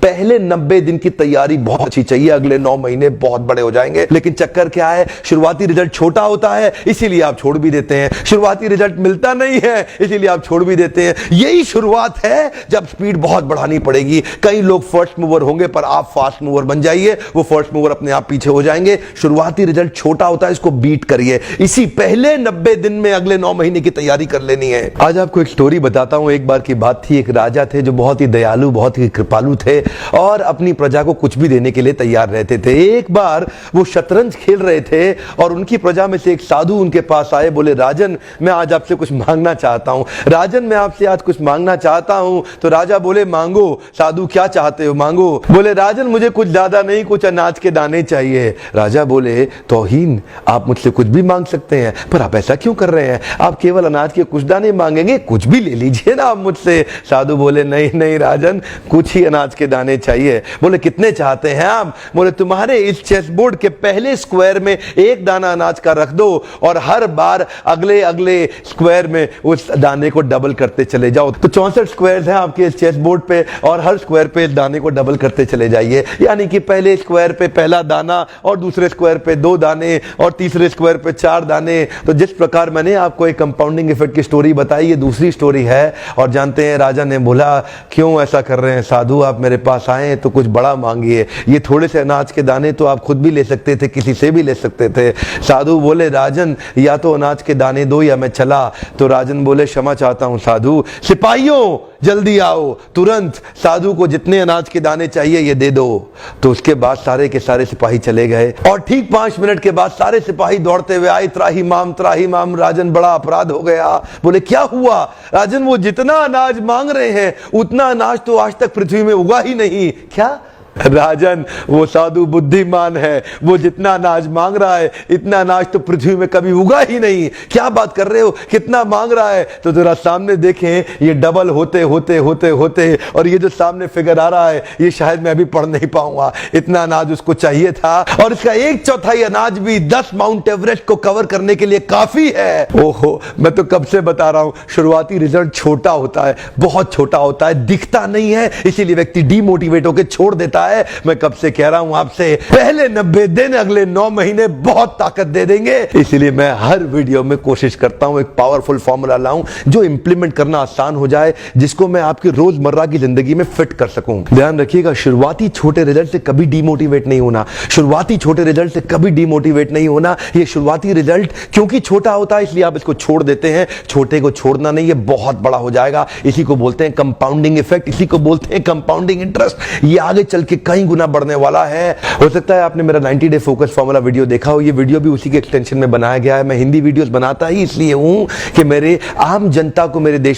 पहले 90 दिन की तैयारी बहुत अच्छी चाहिए, अगले 9 महीने बहुत बड़े हो जाएंगे। लेकिन चक्कर क्या है, शुरुआती रिजल्ट छोटा होता है, इसीलिए आप छोड़ भी देते हैं। शुरुआती रिजल्ट मिलता नहीं है, इसीलिए आप छोड़ भी देते हैं। यही शुरुआत है जब स्पीड बहुत बढ़ानी पड़ेगी। कई लोग फर्स्ट मूवर होंगे, पर आप फास्ट मूवर बन जाइए, वो फर्स्ट मूवर अपने आप पीछे हो जाएंगे। शुरुआती रिजल्ट छोटा होता है, इसको बीट करिए। इसी पहले 90 दिन में अगले 9 महीने की तैयारी कर लेनी है। आज आपको एक स्टोरी बताता हूं। एक बार की बात थी, एक राजा थे जो बहुत ही दयालु, बहुत ही कृपालु थे और अपनी प्रजा को कुछ भी देने के लिए तैयार रहते थे। एक बार वो शतरंज खेल रहे थे और उनकी प्रजा में से एक साधु उनके पास आए। बोले, राजन मैं आज आपसे कुछ मांगना चाहता हूं। राजन मैं आपसे आज कुछ मांगना चाहता हूं। तो राजा बोले, मांगो। साधु, क्या चाहते हो, मांगो। बोले, राजन मुझे कुछ ज्यादा नहीं, कुछ अनाज के दाने चाहिए। राजा बोले, तौहीन, आप मुझसे कुछ भी मांग सकते हैं, पर आप ऐसा क्यों कर रहे हैं? आप केवल अनाज के कुछ दाने मांगेंगे, कुछ भी ले लीजिए ना आप मुझसे। साधु बोले, नहीं नहीं राजन, कुछ ही अनाज के दाने चाहिए। बोले, कितने चाहते हैं आप? बोले, तुम्हारे इस चेस बोर्ड के पहले स्क्वायर में एक दाना अनाज का रख दो और हर बार अगले अगले स्क्वायर में उस दाने को डबल करते चले जाओ। तो 64 स्क्वायर्स हैं आपके इस चेस बोर्ड पे और हर स्क्वायर पे इस दाने को डबल करते चले जाइए। यानी कि पहले स्क्वायर पे पहला दाना और दूसरे स्क्वायर पे 2 दाने और तीसरे स्क्वायर पे 4 दाने। तो जिस प्रकार मैंने आपको एक कंपाउंडिंग इफेक्ट की स्टोरी बताई, ये दूसरी स्टोरी है। और जानते हैं, राजा ने बोला, क्यों ऐसा कर रहे हैं साधु, आप मेरे पास आए तो कुछ बड़ा मांगिए। ये थोड़े से अनाज के दाने तो आप खुद भी ले सकते थे, किसी से भी ले सकते थे। साधु बोले, राजन या तो अनाज के दाने दो या मैं चला। तो राजन बोले, क्षमा चाहता हूं साधु, सिपाहियों जल्दी आओ, तुरंत साधु को जितने अनाज के दाने चाहिए ये दे दो। तो उसके बाद सारे के सारे सिपाही चले गए और ठीक 5 मिनट के बाद सारे सिपाही दौड़ते हुए आए, त्राही माम राजन, बड़ा अपराध हो गया। बोले, क्या हुआ? राजन, वो जितना अनाज मांग रहे हैं उतना अनाज तो आज तक पृथ्वी में उगा ही नहीं। क्या? राजन, वो साधु बुद्धिमान है, वो जितना अनाज मांग रहा है इतना अनाज तो पृथ्वी में कभी उगा ही नहीं। क्या बात कर रहे हो, कितना मांग रहा है? तो जरा सामने देखें, ये डबल होते होते होते होते और ये जो सामने फिगर आ रहा है ये शायद मैं अभी पढ़ नहीं पाऊंगा। इतना अनाज उसको चाहिए था और इसका 1/4 अनाज भी 10 माउंट एवरेस्ट को कवर करने के लिए काफी है। ओहो, मैं तो कब से बता रहा हूं, शुरुआती रिजल्ट छोटा होता है, बहुत छोटा होता है, दिखता नहीं है, इसीलिए व्यक्ति डीमोटिवेट होकर छोड़ देता है। मैं कब से कह रहा हूं आपसे, पहले 90 दिन अगले 9 महीने बहुत ताकत दे देंगे। इसलिए मैं हर वीडियो में कोशिश करता हूं एक पावरफुल फॉर्मूला लाऊं जो इंप्लीमेंट करना आसान हो जाए, जिसको मैं आपकी रोजमर्रा की जिंदगी में फिट कर सकूं। ध्यान रखिएगा, शुरुआती छोटे रिजल्ट से कभी डीमोटिवेट नहीं होना। शुरुआती छोटे रिजल्ट से कभी डीमोटिवेट नहीं होना। ये शुरुआती रिजल्ट क्योंकि छोटा होता है इसलिए आप इसको छोड़ देते हैं। छोटे को छोड़ना नहीं, ये बहुत बड़ा हो जाएगा। इसी को बोलते हैं कंपाउंडिंग इफेक्ट, इसी को बोलते हैं कंपाउंडिंग इंटरेस्ट। ये आगे चल के कई गुना बढ़ने वाला है। हो सकता है आपने मेरा 90 डे फोकस फॉर्मूला वीडियो देखा हो, ये वीडियो भी उसी के एक्सटेंशन में बनाया गया है। मैं हिंदी वीडियोस बनाता ही इसलिए हूं कि मेरे आम जनता को, मेरे देश